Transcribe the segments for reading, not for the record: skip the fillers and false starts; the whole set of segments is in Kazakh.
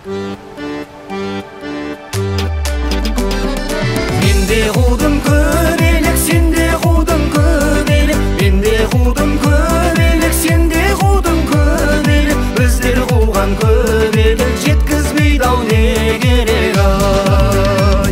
Менде қудым көбелек, сенде қудым көбелек, менде қудым көбелек, сенде қудым көбелек, біздер қуған көбелек жеткізбейді ау не керек ай.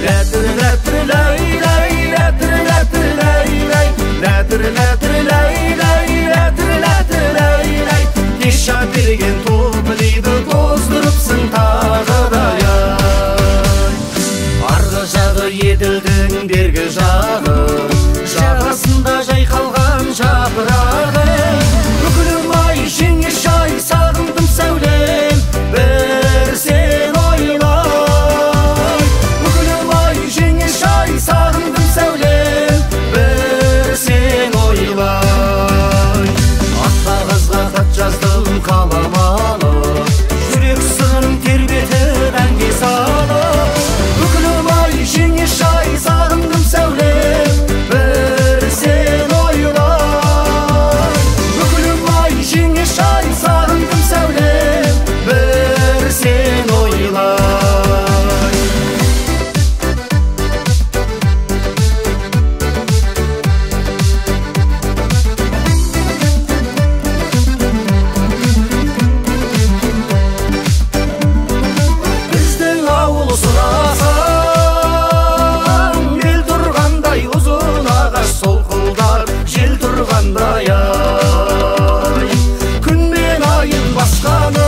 Ләтір ләтір лай лай, ләтір ләтір лай лай, ләтір ләтір лай лай, ләтір ләтір лай лай, кеша берген топылиды тоздырыпсың тағыдай ай. Арғы жағы еділдің бергі жағы, жағасында жайқалған жапырағы. Бүкілім ай жеңеш ай, сағындым сәулем, бір сен ойлай. Бүкілім ай жеңеш ай, сағындым сәулем, бір сен ойлай. Ақ қағазға хат жаздым қалам алып, жүрек сырын тербетіп әнге салып. Бүкілім ай жеңеш ай, сағындым сәулем, бір сен ойлай. Бүкілім ай жеңеш ай, сағындым сәулем, бір сен ойлай. Біздің ауыл сұрасаң, бел тұрғандай ұзын ағаш солқылдар, жел тұрғандай ай. Күн мен айын басқаның,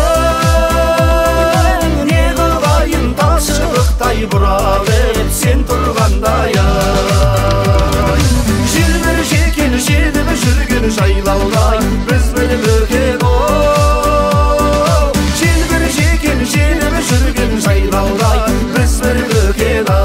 не қылайын талшылықтай бұралып сен тұрғандай ай. Желбір желкен желіп жүрген жайлаулай, біз біліп өкен ол. Желбір желкен желіп жүрген жайлаулай, біз біліп өкен ай.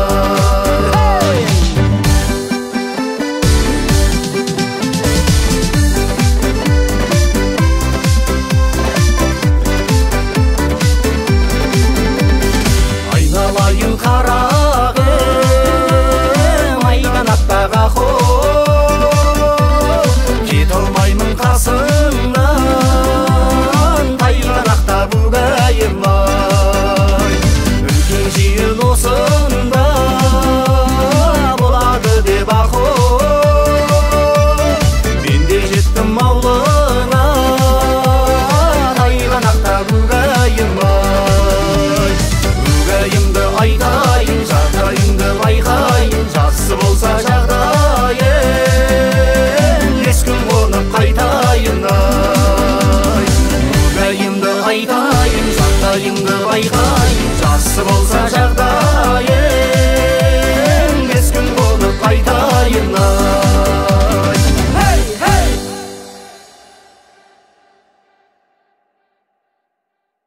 Айналайын қарағым, айдан аттаға қол, кет алмаймын қасыңнан, тайғанақта бүгайым ай. Үлкен жиын осында болады деп ақыл, мен де жеттім аулыңа, тайғанақта бүгайым ай. Бүгайымды айтайын, жағдайымды байқайын, жақсы болса жағдайың, ешкім қонып қайтайын ай. Бүгайымды айтайын, жағдайымды байқайын, жақсы болса жағдайың.